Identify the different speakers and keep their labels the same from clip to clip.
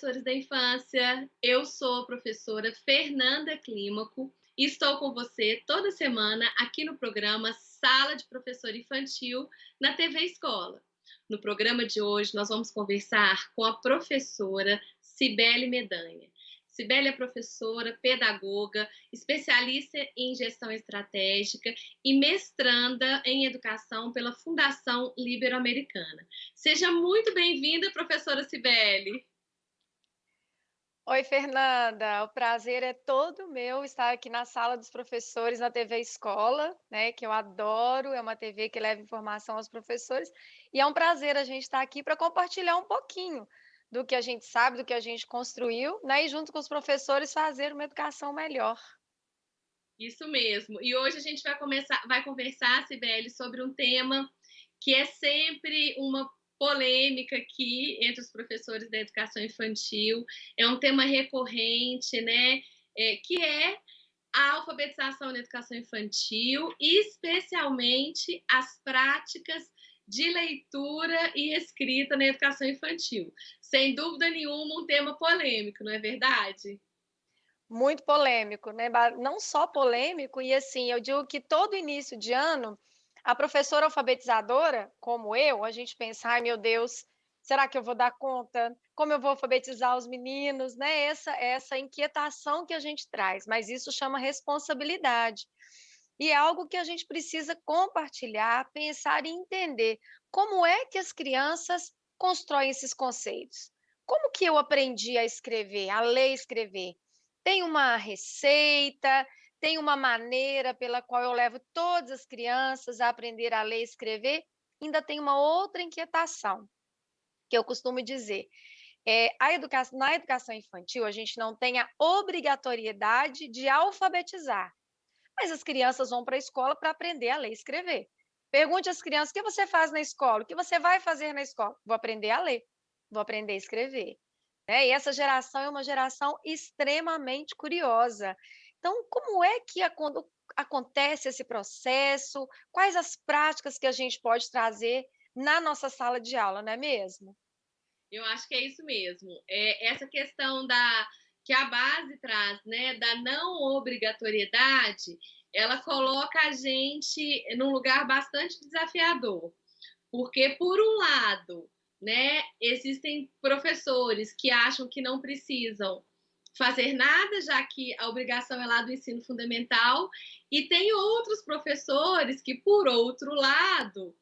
Speaker 1: professores da infância! Eu sou a professora Fernanda Clímaco e estou com você toda semana aqui no programa Sala de Professor Infantil na TV Escola. No programa de hoje, nós vamos conversar com a professora Cibele Medanha. Cibele é professora, pedagoga, especialista em gestão estratégica e mestranda em educação pela Fundação Ibero-Americana. Seja muito bem-vinda, professora Cibele.
Speaker 2: Oi, Fernanda, o prazer é todo meu estar aqui na sala dos professores na TV Escola, né, que eu adoro, é uma TV que leva informação aos professores, e é um prazer a gente estar aqui para compartilhar um pouquinho do que a gente sabe, do que a gente construiu, né, e junto com os professores fazer uma educação melhor.
Speaker 1: Isso mesmo. E hoje a gente vai conversar, Cibele, sobre um tema que é sempre uma polêmica aqui entre os professores da educação infantil. É um tema recorrente, né? Que é a alfabetização na educação infantil, especialmente as práticas de leitura e escrita na educação infantil. Sem dúvida nenhuma, um tema polêmico, não é verdade?
Speaker 2: Muito polêmico, né, não só polêmico, e assim, eu digo que todo início de ano, a professora alfabetizadora, como eu, a gente pensa: "Ai, meu Deus, será que eu vou dar conta? Como eu vou alfabetizar os meninos?", né, essa inquietação que a gente traz, mas isso chama responsabilidade. E é algo que a gente precisa compartilhar, pensar e entender como é que as crianças constroem esses conceitos. Como que eu aprendi a escrever, a ler e escrever? Tem uma receita, tem uma maneira pela qual eu levo todas as crianças a aprender a ler e escrever? Ainda tem uma outra inquietação, que eu costumo dizer, na educação infantil, a gente não tem a obrigatoriedade de alfabetizar, mas as crianças vão para a escola para aprender a ler e escrever. Pergunte às crianças: "O que você faz na escola? O que você vai fazer na escola?". "Vou aprender a ler, vou aprender a escrever". Né, e essa geração é uma geração extremamente curiosa. Então, como é que acontece esse processo? Quais as práticas que a gente pode trazer na nossa sala de aula, não é mesmo?
Speaker 1: Eu acho que é isso mesmo. Essa questão da que a base traz, né, da não obrigatoriedade, ela coloca a gente num lugar bastante desafiador, porque por um lado, né, existem professores que acham que não precisam fazer nada, já que a obrigação é lá do ensino fundamental, e tem outros professores que, por outro lado,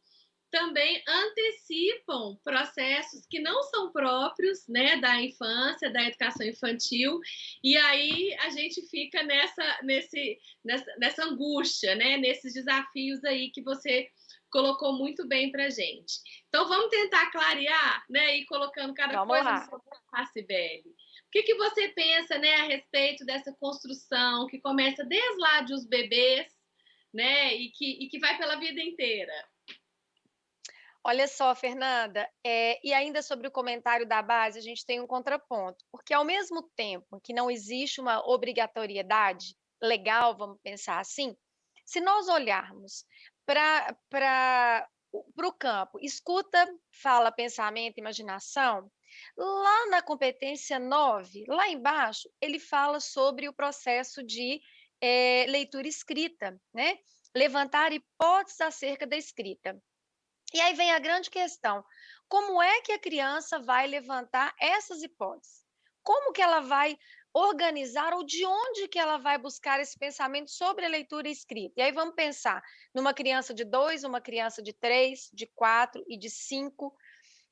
Speaker 1: também antecipam processos que não são próprios, né, da infância, da educação infantil, e aí a gente fica nessa angústia, né, nesses desafios aí que você colocou muito bem para gente. Então vamos tentar clarear, né, e colocando cada
Speaker 2: Vamos
Speaker 1: coisa no
Speaker 2: lá.
Speaker 1: seu lugar, Cibele. O que, que você pensa, né, a respeito dessa construção que começa desde lá de os bebês, né, e que vai pela vida inteira?
Speaker 2: Olha só, Fernanda, e ainda sobre o comentário da base, a gente tem um contraponto, porque ao mesmo tempo que não existe uma obrigatoriedade legal, vamos pensar assim, se nós olharmos para o campo, escuta, fala, pensamento, imaginação, lá na competência 9, lá embaixo, ele fala sobre o processo de leitura escrita, né? Levantar hipóteses acerca da escrita. E aí vem a grande questão: como é que a criança vai levantar essas hipóteses? Como que ela vai organizar ou de onde que ela vai buscar esse pensamento sobre a leitura e escrita? E aí vamos pensar numa criança de 2, uma criança de 3, de 4 e de 5.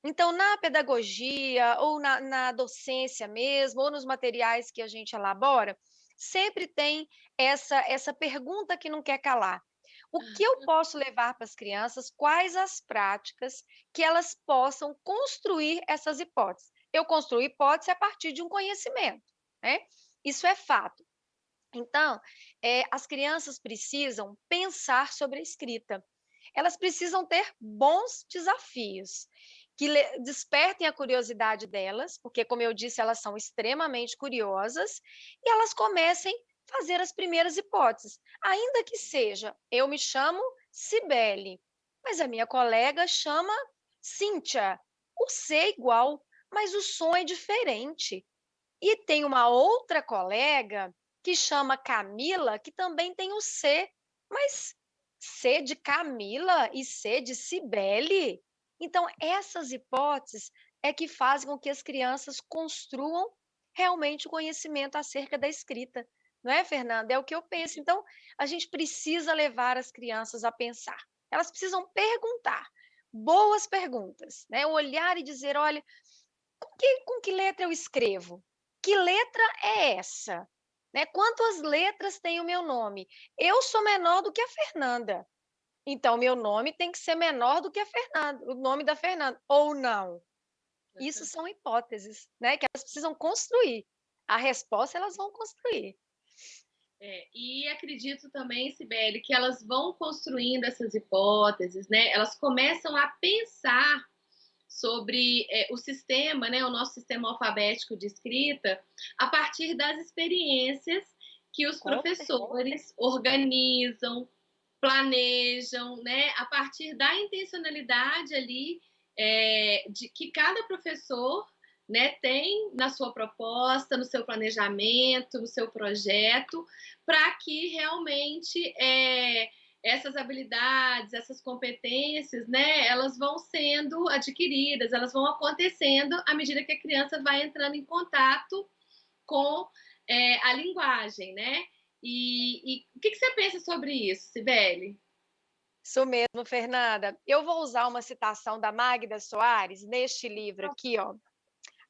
Speaker 2: Então, na pedagogia ou na docência mesmo, ou nos materiais que a gente elabora, sempre tem essa pergunta que não quer calar: o que eu posso levar para as crianças? Quais as práticas que elas possam construir essas hipóteses? Eu construo hipótese a partir de um conhecimento, né? Isso é fato. Então, as crianças precisam pensar sobre a escrita. Elas precisam ter bons desafios que despertem a curiosidade delas, porque, como eu disse, elas são extremamente curiosas, e elas comecem a fazer as primeiras hipóteses. Ainda que seja, eu me chamo Cibele, mas a minha colega chama Cíntia. O C é igual. mas o som é diferente. E tem uma outra colega que chama Camila, que também tem o C, mas C de Camila e C de Cibele? Então, essas hipóteses é que fazem com que as crianças construam realmente o conhecimento acerca da escrita, não é, Fernanda? É o que eu penso. Então, a gente precisa levar as crianças a pensar. Elas precisam perguntar, boas perguntas, né? Olhar e dizer, olha, com que letra eu escrevo? Que letra é essa? Né? Quantas letras tem o meu nome? Eu sou menor do que a Fernanda. Então, meu nome tem que ser menor do que a Fernanda, o nome da Fernanda, ou não. Isso são hipóteses, né? Que elas precisam construir. A resposta elas vão construir.
Speaker 1: E acredito também, Sibeli, que elas vão construindo essas hipóteses, né? Elas começam a pensar sobre o sistema, né, o nosso sistema alfabético de escrita, a partir das experiências que os
Speaker 2: Com certeza.
Speaker 1: professores organizam, planejam, né, a partir da intencionalidade ali de que cada professor, né, tem na sua proposta, no seu planejamento, no seu projeto, para que realmente essas habilidades, essas competências, né, elas vão sendo adquiridas, elas vão acontecendo à medida que a criança vai entrando em contato com a linguagem, né? E o que você pensa sobre isso, Cibele?
Speaker 2: Isso mesmo, Fernanda. Eu vou usar uma citação da Magda Soares neste livro aqui, ó,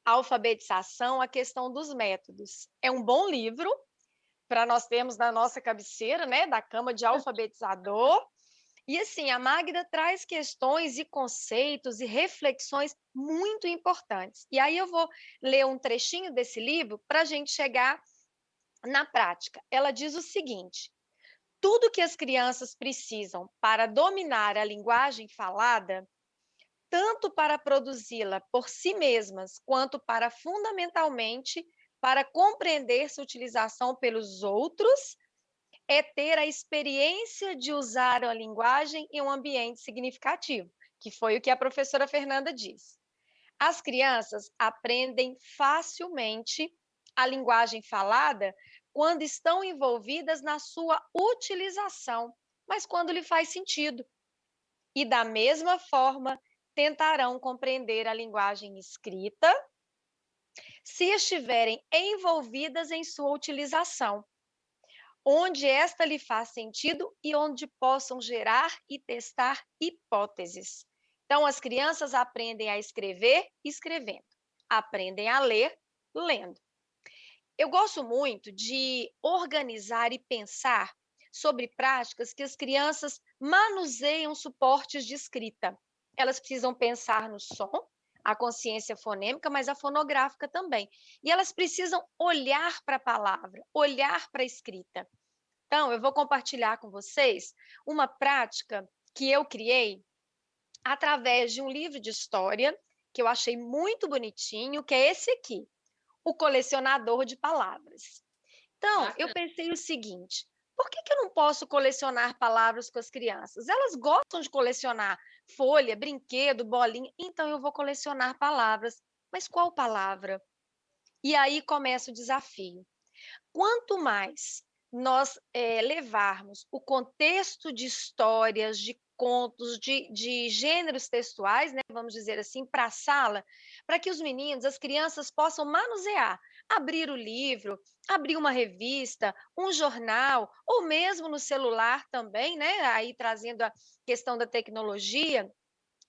Speaker 2: Alfabetização, a questão dos métodos. É um bom livro para nós termos na nossa cabeceira, né, da cama de alfabetizador. E assim, a Magda traz questões e conceitos e reflexões muito importantes. E aí eu vou ler um trechinho desse livro para a gente chegar na prática. Ela diz o seguinte: tudo que as crianças precisam para dominar a linguagem falada, tanto para produzi-la por si mesmas, quanto para fundamentalmente para compreender sua utilização pelos outros, é ter a experiência de usar a linguagem em um ambiente significativo, que foi o que a professora Fernanda disse. As crianças aprendem facilmente a linguagem falada quando estão envolvidas na sua utilização, mas quando lhe faz sentido. E da mesma forma, tentarão compreender a linguagem escrita se estiverem envolvidas em sua utilização, onde esta lhe faz sentido e onde possam gerar e testar hipóteses. Então, as crianças aprendem a escrever escrevendo, aprendem a ler lendo. Eu gosto muito de organizar e pensar sobre práticas que as crianças manuseiam suportes de escrita. Elas precisam pensar no som, a consciência fonêmica, mas a fonográfica também. E elas precisam olhar para a palavra, olhar para a escrita. Então, eu vou compartilhar com vocês uma prática que eu criei através de um livro de história que eu achei muito bonitinho, que é esse aqui, O Colecionador de Palavras. Então, eu
Speaker 1: Bacana.
Speaker 2: pensei o seguinte: por que eu não posso colecionar palavras com as crianças? Elas gostam de colecionar folha, brinquedo, bolinha, então eu vou colecionar palavras. Mas qual palavra? E aí começa o desafio. Quanto mais nós levarmos o contexto de histórias, de contos, de gêneros textuais, né, vamos dizer assim, para a sala, para que os meninos, as crianças possam manusear, abrir o livro, abrir uma revista, um jornal, ou mesmo no celular também, né, aí trazendo a questão da tecnologia,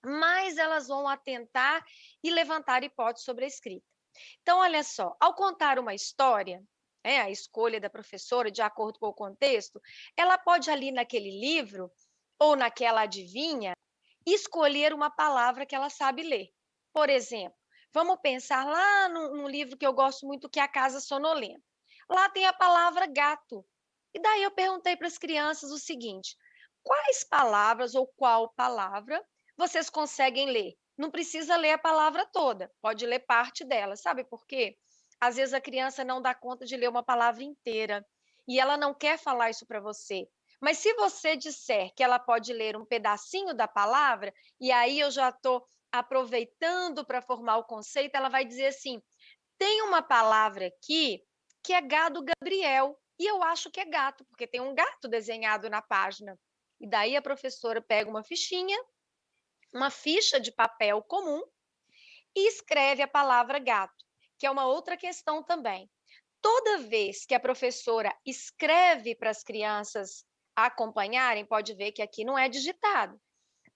Speaker 2: mais elas vão atentar e levantar hipóteses sobre a escrita. Então, olha só, ao contar uma história, a escolha da professora, de acordo com o contexto, ela pode ali naquele livro ou naquela adivinha escolher uma palavra que ela sabe ler. Por exemplo, vamos pensar lá num livro que eu gosto muito, que é A Casa Sonolenta. Lá tem a palavra gato. E daí eu perguntei para as crianças o seguinte: quais palavras ou qual palavra vocês conseguem ler? Não precisa ler a palavra toda, pode ler parte dela. Sabe por quê? Às vezes a criança não dá conta de ler uma palavra inteira e ela não quer falar isso para você. Mas se você disser que ela pode ler um pedacinho da palavra, e aí eu já estou aproveitando para formar o conceito, ela vai dizer assim: tem uma palavra aqui que é gado Gabriel, e eu acho que é gato, porque tem um gato desenhado na página. E daí a professora pega uma fichinha, uma ficha de papel comum, e escreve a palavra gato, que é uma outra questão também. Toda vez que a professora escreve para as crianças acompanharem, pode ver que aqui não é digitado.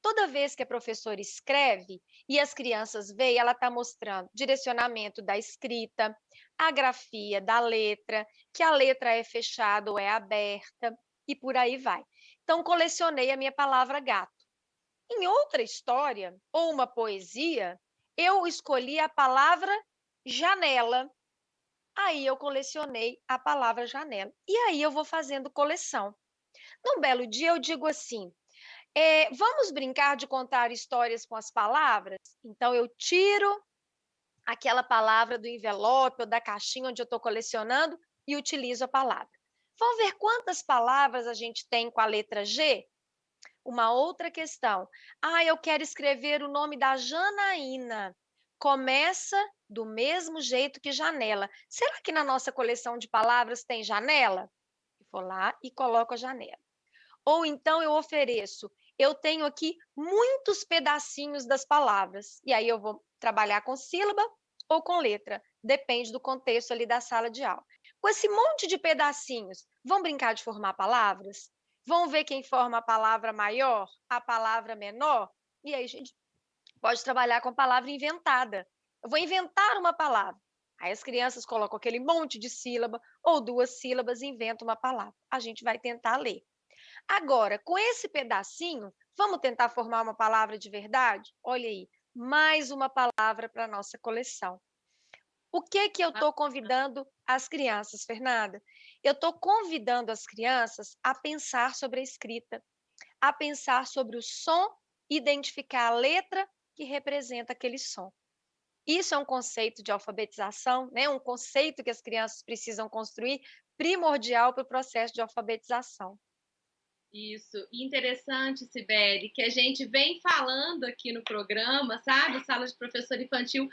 Speaker 2: Toda vez que a professora escreve e as crianças veem, ela está mostrando direcionamento da escrita, a grafia da letra, que a letra é fechada ou é aberta, e por aí vai. Então, colecionei a minha palavra gato. Em outra história, ou uma poesia, eu escolhi a palavra janela. Aí eu colecionei a palavra janela. E aí eu vou fazendo coleção. Num belo dia eu digo assim: vamos brincar de contar histórias com as palavras? Então, eu tiro aquela palavra do envelope ou da caixinha onde eu estou colecionando e utilizo a palavra. Vamos ver quantas palavras a gente tem com a letra G? Uma outra questão. Eu quero escrever o nome da Janaína. Começa do mesmo jeito que janela. Será que na nossa coleção de palavras tem janela? Vou lá e coloco a janela. Ou então eu ofereço, eu tenho aqui muitos pedacinhos das palavras, e aí eu vou trabalhar com sílaba ou com letra, depende do contexto ali da sala de aula. Com esse monte de pedacinhos, vão brincar de formar palavras? Vão ver quem forma a palavra maior, a palavra menor? E aí a gente pode trabalhar com a palavra inventada. Eu vou inventar uma palavra. Aí as crianças colocam aquele monte de sílaba ou duas sílabas e inventam uma palavra. A gente vai tentar ler. Agora, com esse pedacinho, vamos tentar formar uma palavra de verdade? Olha aí, mais uma palavra para a nossa coleção. O que que eu estou convidando as crianças, Fernanda? Eu estou convidando as crianças a pensar sobre a escrita, a pensar sobre o som, identificar a letra que representa aquele som. Isso é um conceito de alfabetização, né? Um conceito que as crianças precisam construir, primordial para o processo de alfabetização.
Speaker 1: Isso. E interessante, Sibeli, que a gente vem falando aqui no programa, sabe? Sala de Professor Infantil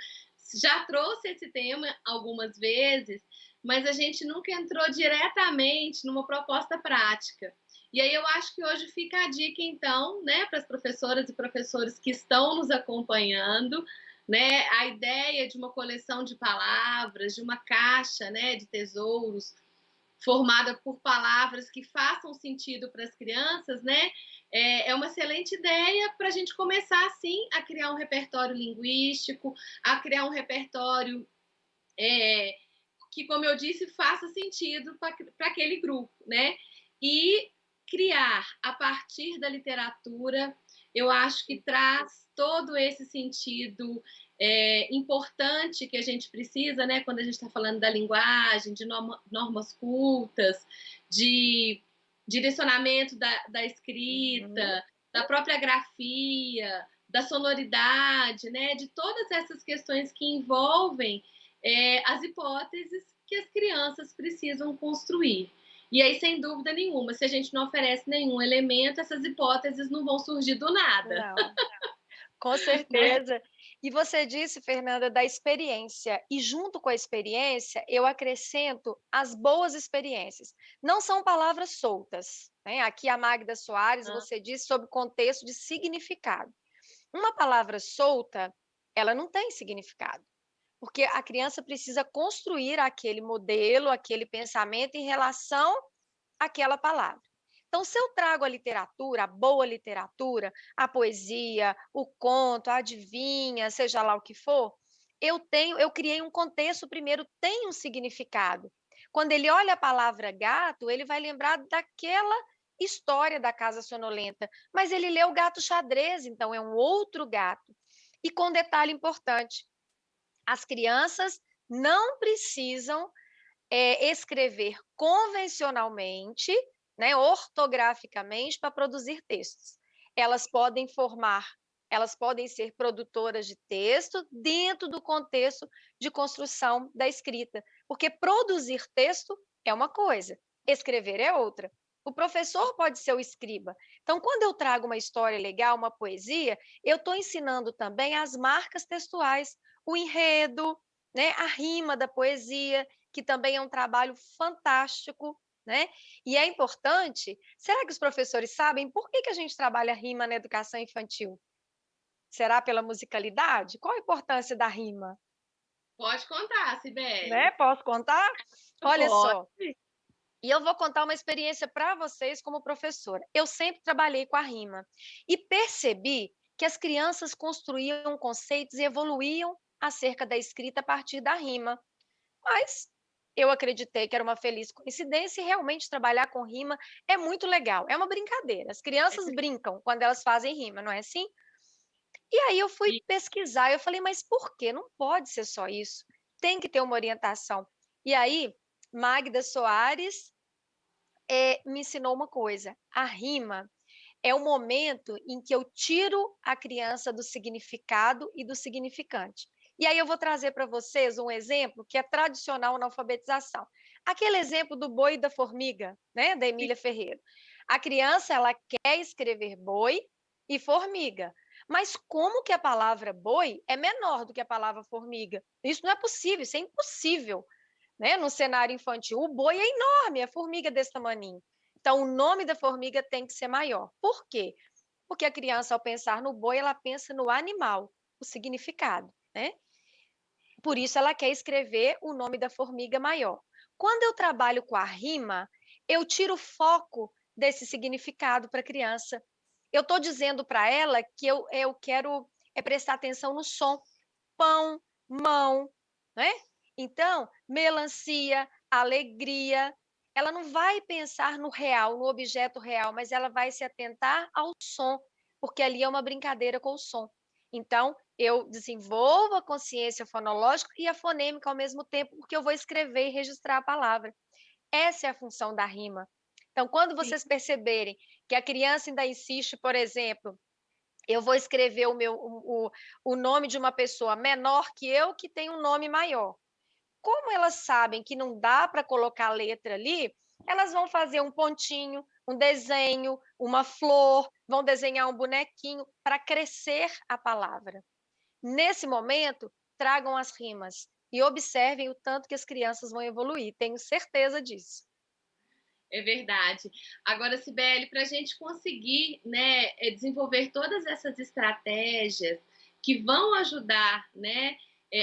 Speaker 1: já trouxe esse tema algumas vezes, mas a gente nunca entrou diretamente numa proposta prática. E aí eu acho que hoje fica a dica, então, né, para as professoras e professores que estão nos acompanhando, né, a ideia de uma coleção de palavras, de uma caixa, né, de tesouros, formada por palavras que façam sentido para as crianças, né? É uma excelente ideia para a gente começar, assim, a criar um repertório linguístico, a criar um repertório que, como eu disse, faça sentido para aquele grupo, né? E criar a partir da literatura, eu acho que traz todo esse sentido importante que a gente precisa, né, quando a gente está falando da linguagem, de normas cultas, de direcionamento da escrita, da própria grafia, da sonoridade, né, de todas essas questões que envolvem as hipóteses que as crianças precisam construir. E aí, sem dúvida nenhuma, se a gente não oferece nenhum elemento, essas hipóteses não vão surgir do nada.
Speaker 2: Não, com certeza. E você disse, Fernanda, da experiência. E junto com a experiência, eu acrescento as boas experiências. Não são palavras soltas, né? Aqui a Magda Soares, você disse sobre contexto de significado. Uma palavra solta, ela não tem significado, porque a criança precisa construir aquele modelo, aquele pensamento em relação àquela palavra. Então, se eu trago a literatura, a boa literatura, a poesia, o conto, a adivinha, seja lá o que for, eu criei um contexto, primeiro tem um significado. Quando ele olha a palavra gato, ele vai lembrar daquela história da Casa Sonolenta, mas ele lê o gato xadrez, então é um outro gato. E com detalhe importante, as crianças não precisam escrever convencionalmente, né, ortograficamente, para produzir textos. Elas podem formar, elas podem ser produtoras de texto dentro do contexto de construção da escrita, porque produzir texto é uma coisa, escrever é outra. O professor pode ser o escriba. Então, quando eu trago uma história legal, uma poesia, eu estou ensinando também as marcas textuais, o enredo, né, a rima da poesia, que também é um trabalho fantástico, né? E é importante. Será que os professores sabem por que a gente trabalha rima na educação infantil? Será pela musicalidade? Qual a importância da rima?
Speaker 1: Pode contar,
Speaker 2: Né?
Speaker 1: Sibeli.
Speaker 2: Posso contar? Olha
Speaker 1: Pode.
Speaker 2: só. E eu vou contar uma experiência para vocês como professora. Eu sempre trabalhei com a rima e percebi que as crianças construíam conceitos e evoluíam acerca da escrita a partir da rima. Mas eu acreditei que era uma feliz coincidência e realmente trabalhar com rima é muito legal. É uma brincadeira. As crianças brincam quando elas fazem rima, não é assim? E aí eu fui pesquisar, eu falei, mas por quê? Não pode ser só isso. Tem que ter uma orientação. E aí, Magda Soares me ensinou uma coisa: a rima é o momento em que eu tiro a criança do significado e do significante. E aí eu vou trazer para vocês um exemplo que é tradicional na alfabetização. Aquele exemplo do boi e da formiga, né, da Emília Ferreira. A criança ela quer escrever boi e formiga, mas como que a palavra boi é menor do que a palavra formiga? Isso não é possível, isso é impossível, né? No cenário infantil, o boi é enorme, a formiga é desse tamanho. Então, o nome da formiga tem que ser maior. Por quê? Porque a criança, ao pensar no boi, ela pensa no animal, o significado, né? Por isso, ela quer escrever o nome da formiga maior. Quando eu trabalho com a rima, eu tiro o foco desse significado para a criança. Eu estou dizendo para ela que eu quero prestar atenção no som. Pão, mão, né? Então, melancia, alegria, ela não vai pensar no real, no objeto real, mas ela vai se atentar ao som, porque ali é uma brincadeira com o som. Então, eu desenvolvo a consciência fonológica e a fonêmica ao mesmo tempo, porque eu vou escrever e registrar a palavra. Essa é a função da rima. Então, quando
Speaker 1: Sim.
Speaker 2: vocês perceberem que a criança ainda insiste, por exemplo, eu vou escrever o nome de uma pessoa menor que eu, que tem um nome maior. Como elas sabem que não dá para colocar a letra ali, elas vão fazer um pontinho, um desenho, uma flor, vão desenhar um bonequinho para crescer a palavra. Nesse momento, tragam as rimas e observem o tanto que as crianças vão evoluir. Tenho certeza disso.
Speaker 1: É verdade. Agora, Sibeli, para a gente conseguir, né, desenvolver todas essas estratégias que vão ajudar, né,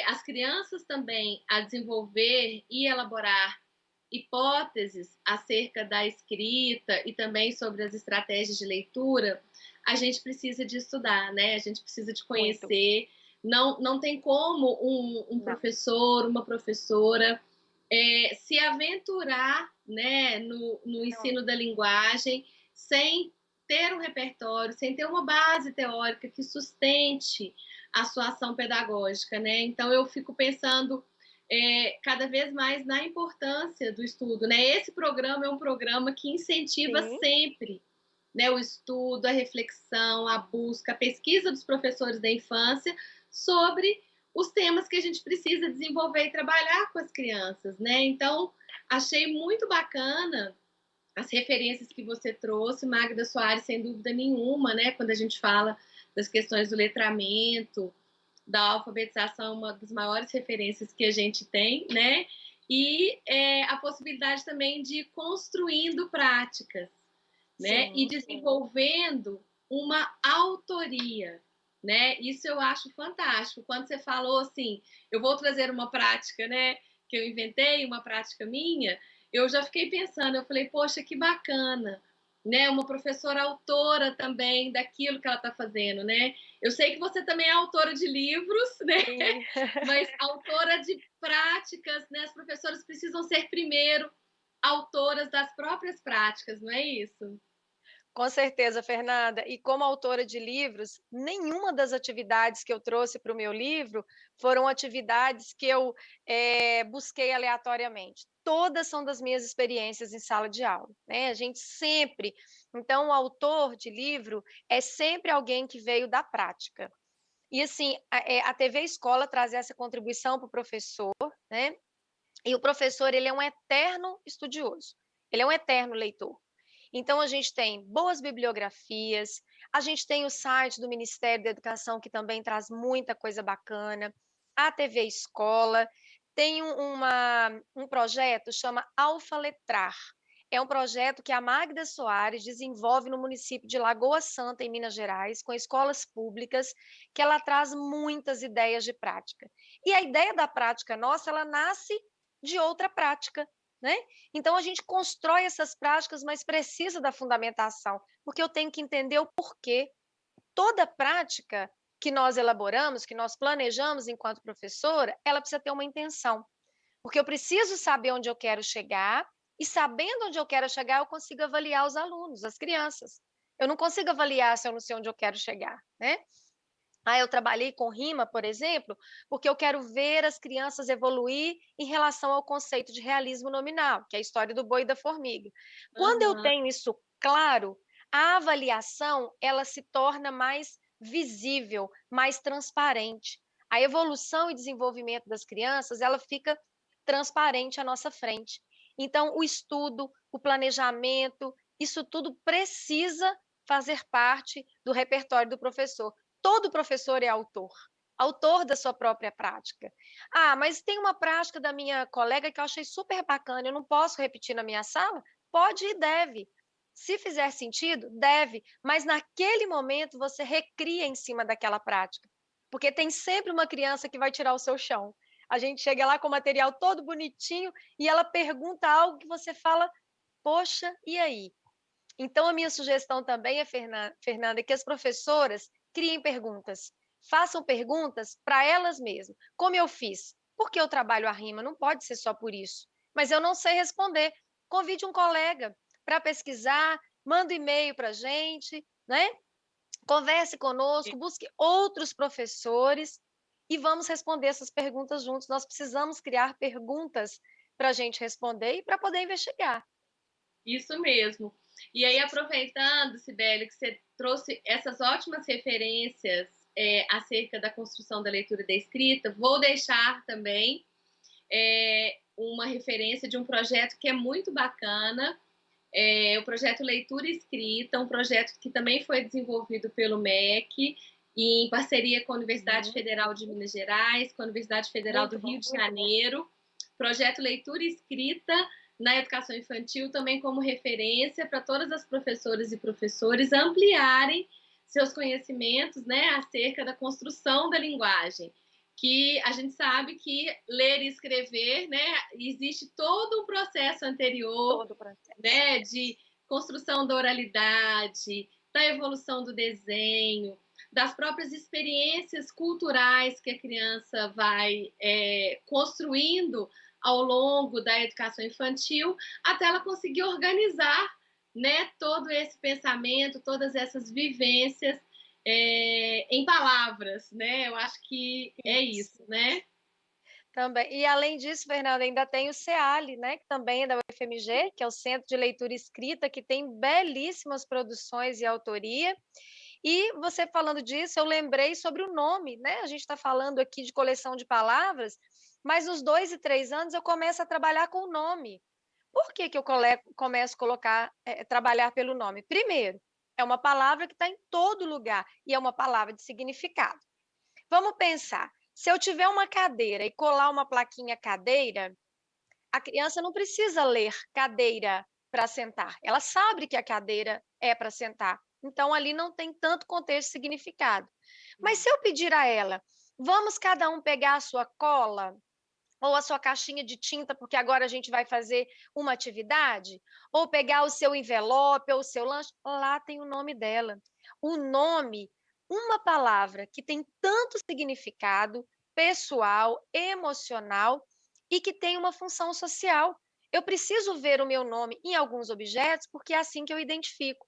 Speaker 1: as crianças também a desenvolver e elaborar hipóteses acerca da escrita e também sobre as estratégias de leitura, a gente precisa de estudar, né? A gente precisa de
Speaker 2: Muito.
Speaker 1: conhecer. Não tem como um
Speaker 2: Não.
Speaker 1: professor, uma professora se aventurar, né, no
Speaker 2: Não.
Speaker 1: ensino da linguagem sem ter um repertório, sem ter uma base teórica que sustente a sua ação pedagógica, né? Então eu fico pensando cada vez mais na importância do estudo, né? Esse programa é um programa que incentiva
Speaker 2: Sim.
Speaker 1: sempre, né, o estudo, a reflexão, a busca, a pesquisa dos professores da infância sobre os temas que a gente precisa desenvolver e trabalhar com as crianças, né? Então, achei muito bacana as referências que você trouxe, Magda Soares, sem dúvida nenhuma, né? Quando a gente fala das questões do letramento, da alfabetização, uma das maiores referências que a gente tem, né? E a possibilidade também de ir construindo práticas, né? E
Speaker 2: Sim, sim.
Speaker 1: desenvolvendo uma autoria, né? Isso eu acho fantástico. Quando você falou assim, eu vou trazer uma prática, né? Que eu inventei, uma prática minha, eu já fiquei pensando, eu falei, poxa, que bacana, né? Uma professora autora também daquilo que ela está fazendo, né? Eu sei que você também é autora de livros, né?
Speaker 2: Sim.
Speaker 1: Mas autora de práticas, né? As professoras precisam ser primeiro autoras das próprias práticas, não é isso?
Speaker 2: Com certeza, Fernanda. E como autora de livros, nenhuma das atividades que eu trouxe para o meu livro foram atividades que eu busquei aleatoriamente. Todas são das minhas experiências em sala de aula, né? A gente sempre. Então, o autor de livro é sempre alguém que veio da prática. E assim, a TV Escola traz essa contribuição para o professor, né? E o professor, ele é um eterno estudioso, ele é um eterno leitor. Então, a gente tem boas bibliografias, a gente tem o site do Ministério da Educação, que também traz muita coisa bacana, a TV Escola, tem um projeto chama Alfa Letrar. É um projeto que a Magda Soares desenvolve no município de Lagoa Santa, em Minas Gerais, com escolas públicas, que ela traz muitas ideias de prática. E a ideia da prática nossa, ela nasce de outra prática, né? Então, a gente constrói essas práticas, mas precisa da fundamentação, porque eu tenho que entender o porquê. Toda prática que nós elaboramos, que nós planejamos enquanto professora, ela precisa ter uma intenção, porque eu preciso saber onde eu quero chegar, e sabendo onde eu quero chegar, eu consigo avaliar os alunos, as crianças. Eu não consigo avaliar se eu não sei onde eu quero chegar, né? Eu trabalhei com rima, por exemplo, porque eu quero ver as crianças evoluir em relação ao conceito de realismo nominal, que é a história do boi e da formiga. Quando eu
Speaker 1: Aham.
Speaker 2: tenho isso claro, a avaliação ela se torna mais visível, mais transparente. A evolução e desenvolvimento das crianças, ela fica transparente à nossa frente. Então, o estudo, o planejamento, isso tudo precisa fazer parte do repertório do professor. Todo professor é autor, autor da sua própria prática. Mas tem uma prática da minha colega que eu achei super bacana, eu não posso repetir na minha sala? Pode e deve. Se fizer sentido, deve, mas naquele momento você recria em cima daquela prática, porque tem sempre uma criança que vai tirar o seu chão. A gente chega lá com o material todo bonitinho e ela pergunta algo que você fala, poxa, e aí? Então, a minha sugestão também é, Fernanda, que as professoras criem perguntas, façam perguntas para elas mesmas. Como eu fiz? Por que eu trabalho a rima? Não pode ser só por isso. Mas eu não sei responder. Convide um colega para pesquisar, manda um e-mail para a gente, né? Converse conosco, busque outros professores e vamos responder essas perguntas juntos. Nós precisamos criar perguntas para a gente responder e para poder investigar.
Speaker 1: Isso mesmo. E aí, aproveitando, Sibeli, que você trouxe essas ótimas referências acerca da construção da leitura e da escrita, vou deixar também uma referência de um projeto que é muito bacana, o projeto Leitura e Escrita, um projeto que também foi desenvolvido pelo MEC, em parceria com a Universidade Federal de Minas Gerais, com a Universidade Federal do Rio de Janeiro. Projeto Leitura e Escrita na educação infantil, também como referência para todas as professoras e professores ampliarem seus conhecimentos, né, acerca da construção da linguagem. Que a gente sabe que ler e escrever, né, existe todo um processo anterior, né, de construção da oralidade, da evolução do desenho, das próprias experiências culturais que a criança vai construindo ao longo da educação infantil, até ela conseguir organizar, né, todo esse pensamento, todas essas vivências em palavras, né? Eu acho que é isso, né?
Speaker 2: Também. E além disso, Fernanda, ainda tem o CEALI, né, que também é da UFMG, que é o Centro de Leitura e Escrita, que tem belíssimas produções e autoria. E você falando disso, eu lembrei sobre o nome, né? A gente está falando aqui de coleção de palavras, mas nos 2 e 3 anos eu começo a trabalhar com o nome. Por que eu começo a trabalhar pelo nome? Primeiro, é uma palavra que está em todo lugar e é uma palavra de significado. Vamos pensar, se eu tiver uma cadeira e colar uma plaquinha cadeira, a criança não precisa ler cadeira para sentar. Ela sabe que a cadeira é para sentar. Então, ali não tem tanto contexto e significado. Mas se eu pedir a ela, vamos cada um pegar a sua cola ou a sua caixinha de tinta, porque agora a gente vai fazer uma atividade, ou pegar o seu envelope ou o seu lanche, lá tem o nome dela. O nome, uma palavra que tem tanto significado pessoal, emocional e que tem uma função social. Eu preciso ver o meu nome em alguns objetos porque é assim que eu identifico.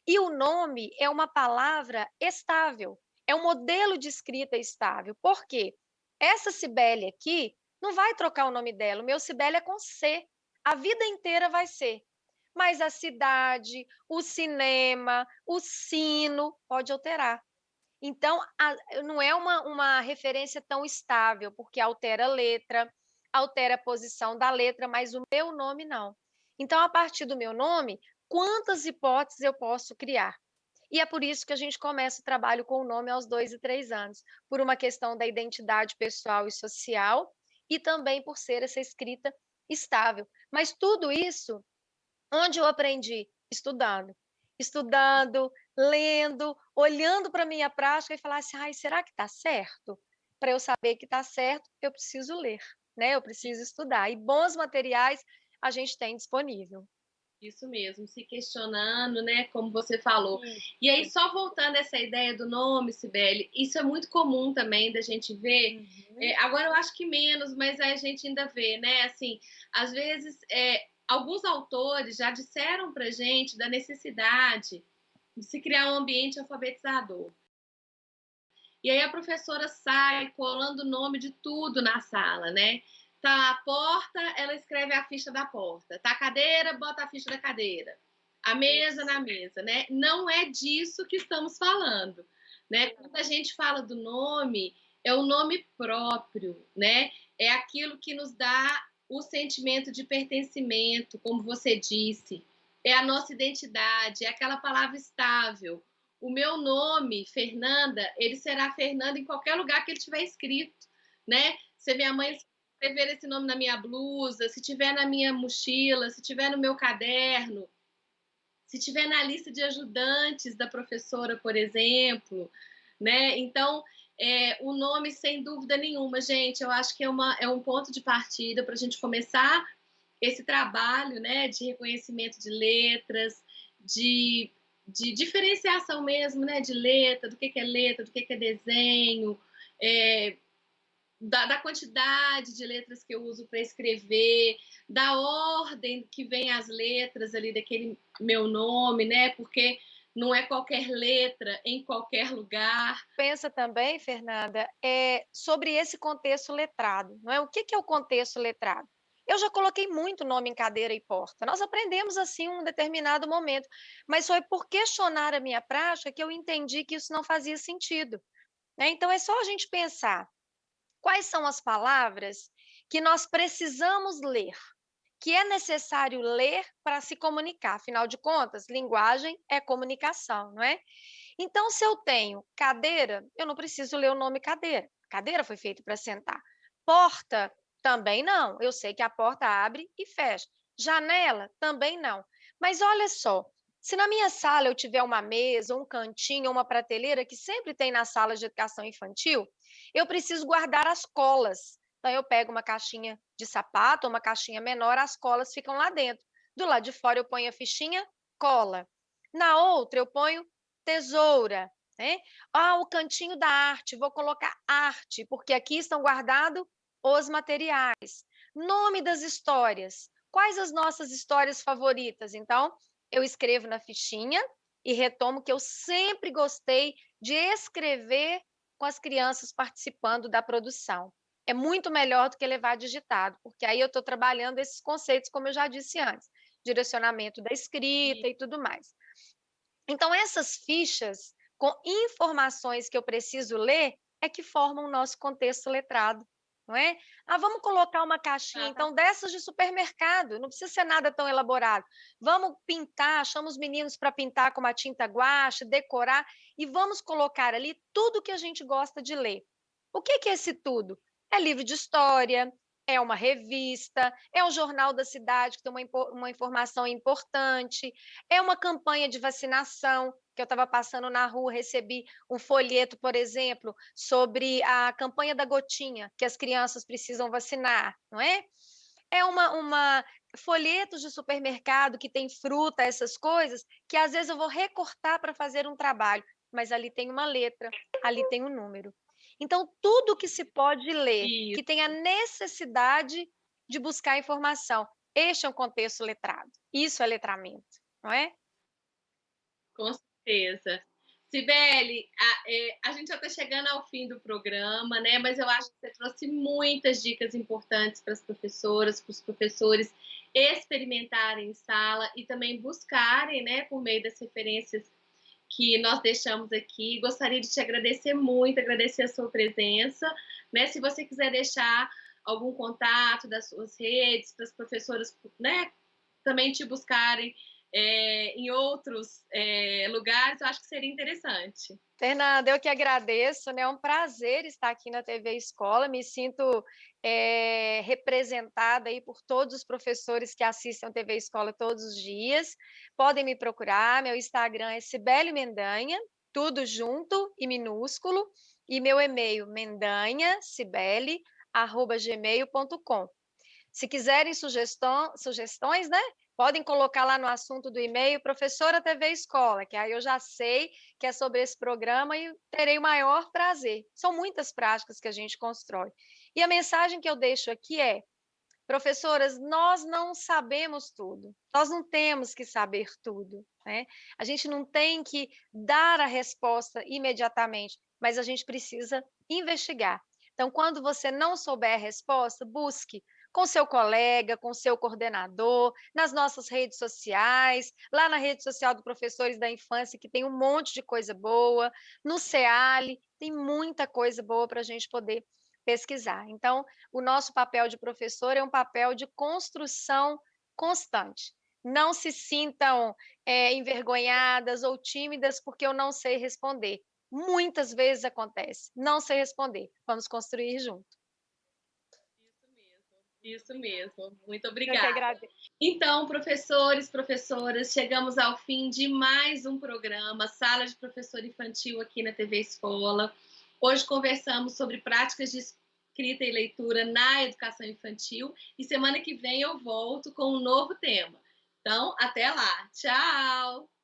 Speaker 2: E o nome é uma palavra estável, é um modelo de escrita estável. Por quê? Essa Cibele aqui não vai trocar o nome dela, o meu Cibele é com C, a vida inteira vai ser. Mas a cidade, o cinema, o sino, pode alterar. Então, não é uma referência tão estável, porque altera a letra, altera a posição da letra, mas o meu nome não. Então, a partir do meu nome, quantas hipóteses eu posso criar. E é por isso que a gente começa o trabalho com o nome aos 2 e 3 anos, por uma questão da identidade pessoal e social, e também por ser essa escrita estável. Mas tudo isso, onde eu aprendi? Estudando. Estudando, lendo, olhando para a minha prática e falar assim: "Ai, será que está certo?". Para eu saber que está certo, eu preciso ler, né, eu preciso estudar. E bons materiais a gente tem disponível.
Speaker 1: Isso mesmo, se questionando, né, como você falou. E aí,
Speaker 2: Isso.
Speaker 1: só voltando a essa ideia do nome, Cibele, isso é muito comum também da gente ver.
Speaker 2: Uhum.
Speaker 1: Agora eu acho que menos, mas a gente ainda vê, né? Assim, às vezes, alguns autores já disseram pra gente da necessidade de se criar um ambiente alfabetizador. E aí a professora sai colando o nome de tudo na sala, né? Tá a porta, ela escreve a ficha da porta. Tá a cadeira, bota a ficha da cadeira. A mesa na mesa, né? Não é disso que estamos falando, né? Quando a gente fala do nome, é o nome próprio, né? É aquilo que nos dá o sentimento de pertencimento, como você disse. É a nossa identidade, é aquela palavra estável. O meu nome, Fernanda, ele será Fernanda em qualquer lugar que ele tiver escrito, né? Se minha mãe escrever esse nome na minha blusa, se tiver na minha mochila, se tiver no meu caderno, se tiver na lista de ajudantes da professora, por exemplo, né? Então, o nome, sem dúvida nenhuma, gente, eu acho que é um ponto de partida para a gente começar esse trabalho, né, de reconhecimento de letras, de, de diferenciação mesmo, né, de letra, do que é letra, do que é desenho, é, da quantidade de letras que eu uso para escrever, da ordem que vem as letras ali daquele meu nome, né? Porque não é qualquer letra em qualquer lugar.
Speaker 2: Pensa também, Fernanda, sobre esse contexto letrado, não é? O que que é o contexto letrado? Eu já coloquei muito nome em cadeira e porta. Nós aprendemos assim em um determinado momento, mas foi por questionar a minha prática que eu entendi que isso não fazia sentido, né? Então é só a gente pensar quais são as palavras que nós precisamos ler, que é necessário ler para se comunicar. Afinal de contas, linguagem é comunicação, não é? Então, se eu tenho cadeira, eu não preciso ler o nome cadeira. Cadeira foi feito para sentar. Porta, também não. Eu sei que a porta abre e fecha. Janela, também não. Mas olha só, se na minha sala eu tiver uma mesa, um cantinho, uma prateleira, que sempre tem na sala de educação infantil, eu preciso guardar as colas. Então, eu pego uma caixinha de sapato, uma caixinha menor, as colas ficam lá dentro. Do lado de fora, eu ponho a fichinha, cola. Na outra, eu ponho tesoura, né? Ah, o cantinho da arte, vou colocar arte, porque aqui estão guardados os materiais. Nome das histórias. Quais as nossas histórias favoritas? Então, eu escrevo na fichinha e retomo que eu sempre gostei de escrever com as crianças participando da produção. É muito melhor do que levar digitado, porque aí eu estou trabalhando esses conceitos, como eu já disse antes, direcionamento da escrita e tudo mais. Então, essas fichas com informações que eu preciso ler é que formam o nosso contexto letrado, não é? Ah, vamos colocar uma caixinha, então, dessas de supermercado, não precisa ser nada tão elaborado. Vamos pintar, chama os meninos para pintar com uma tinta guache, decorar, e vamos colocar ali tudo que a gente gosta de ler. O que é esse tudo? É livro de história, é uma revista, é um jornal da cidade que tem uma informação importante, é uma campanha de vacinação, que eu estava passando na rua, recebi um folheto, por exemplo, sobre a campanha da gotinha, que as crianças precisam vacinar, não é? É uma folhetos de supermercado que tem fruta, essas coisas, que às vezes eu vou recortar para fazer um trabalho, mas ali tem uma letra, ali tem um número. Então, tudo que se pode ler,
Speaker 1: Isso,
Speaker 2: que tem a necessidade de buscar informação, este é um contexto letrado. Isso é letramento, não é?
Speaker 1: com certeza. Sibeli, a gente já está chegando ao fim do programa, né? Mas eu acho que você trouxe muitas dicas importantes para as professoras, para os professores experimentarem em sala e também buscarem, né, por meio das referências que nós deixamos aqui. Gostaria de te agradecer muito, agradecer a sua presença, né? Se você quiser deixar algum contato das suas redes para as professoras, né, também te buscarem em outros lugares, eu acho que seria interessante.
Speaker 2: Fernanda, eu que agradeço, né? É um prazer estar aqui na TV Escola. Me sinto representada aí por todos os professores que assistem a TV Escola todos os dias. Podem me procurar. Meu Instagram é Cibele Mendanha, tudo junto e minúsculo. E meu e-mail mendanhacibele@gmail.com. Se quiserem sugestões, né? Podem colocar lá no assunto do e-mail, professora TV Escola, que aí eu já sei que é sobre esse programa e terei o maior prazer. São muitas práticas que a gente constrói. E a mensagem que eu deixo aqui é: professoras, nós não sabemos tudo, nós não temos que saber tudo, né? A gente não tem que dar a resposta imediatamente, mas a gente precisa investigar. Então, quando você não souber a resposta, busque com seu colega, com seu coordenador, nas nossas redes sociais, lá na rede social do Professores da Infância, que tem um monte de coisa boa, no CEALI, tem muita coisa boa para a gente poder pesquisar. Então, o nosso papel de professor é um papel de construção constante. Não se sintam envergonhadas ou tímidas porque eu não sei responder. Muitas vezes acontece, não sei responder. Vamos construir junto.
Speaker 1: Isso mesmo. Muito
Speaker 2: Eu que
Speaker 1: obrigada.
Speaker 2: agradeço.
Speaker 1: Então, professores, professoras, chegamos ao fim de mais um programa Sala de Professor Infantil aqui na TV Escola. Hoje conversamos sobre práticas de escrita e leitura na educação infantil e semana que vem eu volto com um novo tema. Então, até lá. Tchau!